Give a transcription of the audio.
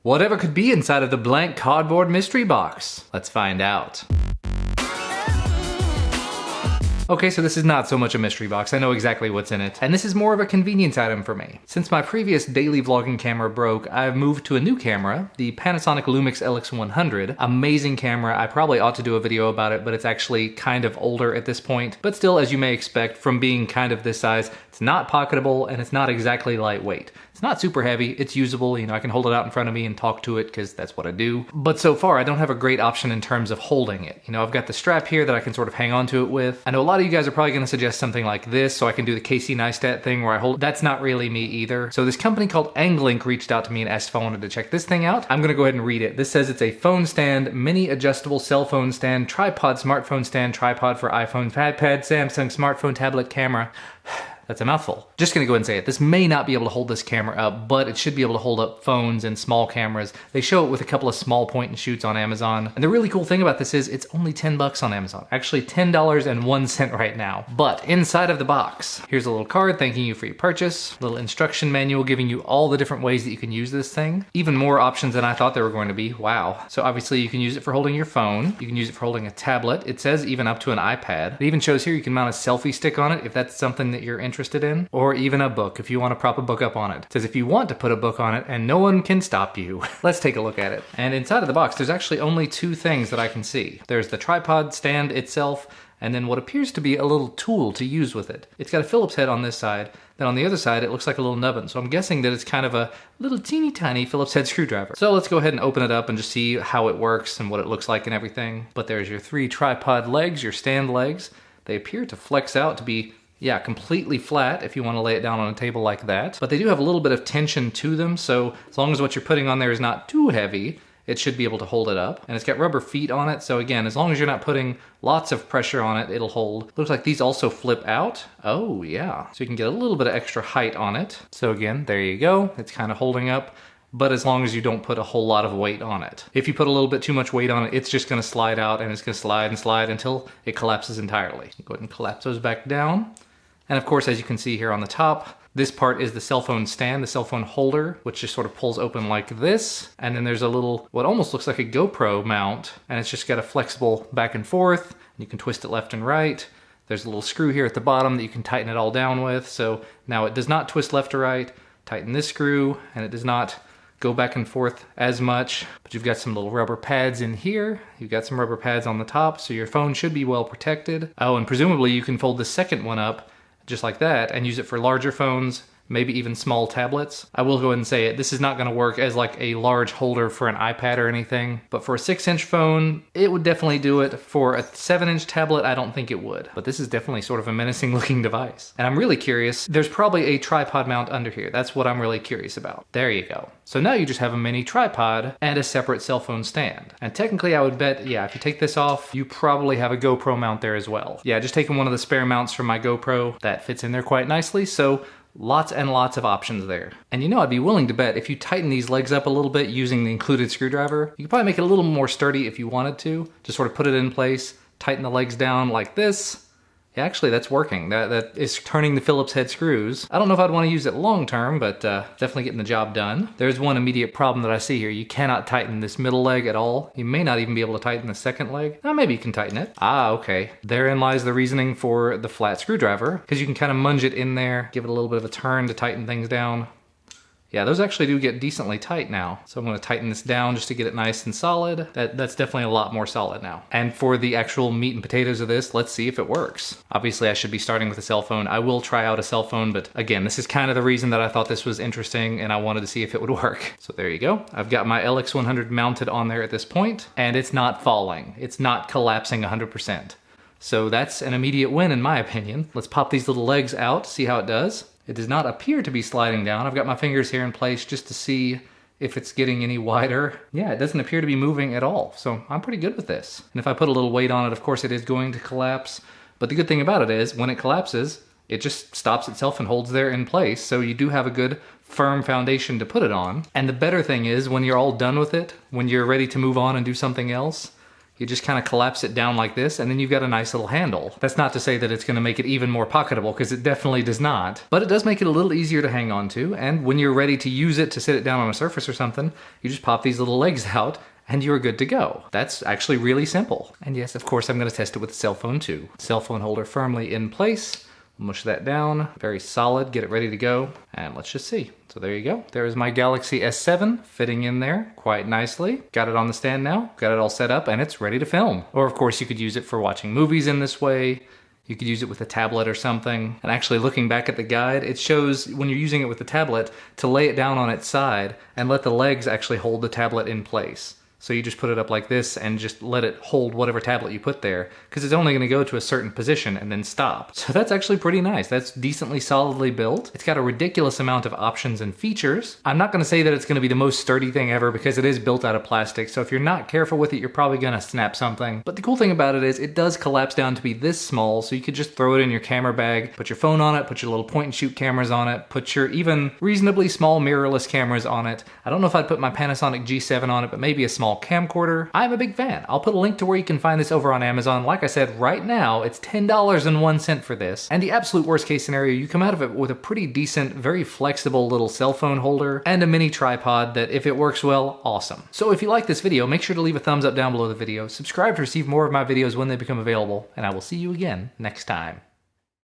Whatever could be inside of the blank cardboard mystery box? Let's find out. Okay, so this is not so much a mystery box. I know exactly what's in it. And this is more of a convenience item for me. Since my previous daily vlogging camera broke, I've moved to a new camera, the Panasonic Lumix LX100. Amazing camera. I probably ought to do a video about it, but it's actually kind of older at this point. But still, as you may expect, from being kind of this size, it's not pocketable and it's not exactly lightweight. It's not super heavy, it's usable, you know, I can hold it out in front of me and talk to it because that's what I do. But so far, I don't have a great option in terms of holding it. You know, I've got the strap here that I can sort of hang on to it with. I know a lot of you guys are probably gonna suggest something like this, so I can do the Casey Neistat thing where I hold, that's not really me either. So this company called Anglink reached out to me and asked if I wanted to check this thing out. I'm gonna go ahead and read it. This says it's a phone stand, mini adjustable cell phone stand, tripod smartphone stand, tripod for iPhone, iPad, Samsung, smartphone, tablet, camera. That's a mouthful. Just gonna go ahead and say it. This may not be able to hold this camera up, but it should be able to hold up phones and small cameras. They show it with a couple of small point and shoots on Amazon. And the really cool thing about this is it's only 10 bucks on Amazon. Actually $10.01 right now. But inside of the box, here's a little card thanking you for your purchase, a little instruction manual giving you all the different ways that you can use this thing. Even more options than I thought there were going to be. Wow. So obviously you can use it for holding your phone. You can use it for holding a tablet. It says even up to an iPad. It even shows here you can mount a selfie stick on it if that's something that you're interested in, or even a book if you want to prop a book up on it. It says if you want to put a book on it and no one can stop you. Let's take a look at it. And inside of the box, there's actually only two things that I can see. There's the tripod stand itself, and then what appears to be a little tool to use with it. It's got a Phillips head on this side, then on the other side it looks like a little nubbin, so I'm guessing that it's kind of a little teeny tiny Phillips head screwdriver. So let's go ahead and open it up and just see how it works and what it looks like and everything. But there's your three tripod legs, your stand legs. They appear to flex out to be, yeah, completely flat if you want to lay it down on a table like that. But they do have a little bit of tension to them, so as long as what you're putting on there is not too heavy, it should be able to hold it up. And it's got rubber feet on it, so again, as long as you're not putting lots of pressure on it, it'll hold. Looks like these also flip out. Oh yeah, so you can get a little bit of extra height on it. So again, there you go. It's kind of holding up, but as long as you don't put a whole lot of weight on it. If you put a little bit too much weight on it, it's just gonna slide out and it's gonna slide and slide until it collapses entirely. Go ahead and collapse those back down. And of course, as you can see here on the top, this part is the cell phone stand, the cell phone holder, which just sort of pulls open like this. And then there's a little, what almost looks like a GoPro mount, and it's just got a flexible back and forth. You can twist it left and right. There's a little screw here at the bottom that you can tighten it all down with. So now it does not twist left to right. Tighten this screw, and it does not go back and forth as much, but you've got some little rubber pads in here. You've got some rubber pads on the top, so your phone should be well protected. Oh, and presumably you can fold the second one up just like that and use it for larger phones, maybe even small tablets. I will go ahead and say it, this is not gonna work as like a large holder for an iPad or anything, but for a 6-inch phone, it would definitely do it. For a 7-inch tablet, I don't think it would. But this is definitely sort of a menacing looking device. And I'm really curious, there's probably a tripod mount under here. That's what I'm really curious about. There you go. So now you just have a mini tripod and a separate cell phone stand. And technically I would bet, yeah, if you take this off, you probably have a GoPro mount there as well. Yeah, just taking one of the spare mounts from my GoPro, that fits in there quite nicely. So lots and lots of options there. And you know, I'd be willing to bet if you tighten these legs up a little bit using the included screwdriver, you could probably make it a little more sturdy if you wanted to. Just sort of put it in place, tighten the legs down like this. Yeah, actually that's working. That is turning the Phillips head screws. I don't know if I'd want to use it long term, but definitely getting the job done. There's one immediate problem that I see here. You cannot tighten this middle leg at all. You may not even be able to tighten the second leg. Maybe you can tighten it. Ah, okay. Therein lies the reasoning for the flat screwdriver, because you can kind of munge it in there, give it a little bit of a turn to tighten things down. Yeah, those actually do get decently tight now. So I'm gonna tighten this down just to get it nice and solid. That's definitely a lot more solid now. And for the actual meat and potatoes of this, let's see if it works. Obviously I should be starting with a cell phone. I will try out a cell phone, but again, this is kind of the reason that I thought this was interesting and I wanted to see if it would work. So there you go. I've got my LX100 mounted on there at this point, and it's not falling. It's not collapsing 100%. So that's an immediate win in my opinion. Let's pop these little legs out, see how it does. It does not appear to be sliding down. I've got my fingers here in place just to see if it's getting any wider. Yeah, it doesn't appear to be moving at all. So I'm pretty good with this. And if I put a little weight on it, of course it is going to collapse. But the good thing about it is when it collapses, it just stops itself and holds there in place. So you do have a good firm foundation to put it on. And the better thing is when you're all done with it, when you're ready to move on and do something else, You just kind of collapse it down like this, and then you've got a nice little handle. That's not to say that it's going to make it even more pocketable, because it definitely does not. But it does make it a little easier to hang on to, and when you're ready to use it to sit it down on a surface or something, you just pop these little legs out, and you're good to go. That's actually really simple. And yes, of course, I'm going to test it with a cell phone too. Cell phone holder firmly in place. Mush that down, very solid, get it ready to go, and let's just see. So there you go. There's my Galaxy S7 fitting in there quite nicely. Got it on the stand now, got it all set up, and it's ready to film. Or of course you could use it for watching movies in this way. You could use it with a tablet or something. And actually looking back at the guide, it shows when you're using it with the tablet to lay it down on its side and let the legs actually hold the tablet in place. So you just put it up like this and just let it hold whatever tablet you put there, because it's only going to go to a certain position and then stop. So that's actually pretty nice. That's decently solidly built. It's got a ridiculous amount of options and features. I'm not going to say that it's going to be the most sturdy thing ever, because it is built out of plastic, so if you're not careful with it, you're probably going to snap something. But the cool thing about it is it does collapse down to be this small, so you could just throw it in your camera bag, put your phone on it, put your little point and shoot cameras on it, put your even reasonably small mirrorless cameras on it. I don't know if I'd put my Panasonic G7 on it, but maybe a small camcorder. I'm a big fan. I'll put a link to where you can find this over on Amazon. Like I said, right now it's $10.01 for this. And the absolute worst case scenario, you come out of it with a pretty decent, very flexible little cell phone holder and a mini tripod that, if it works well, awesome. So if you like this video, make sure to leave a thumbs up down below the video, subscribe to receive more of my videos when they become available, and I will see you again next time.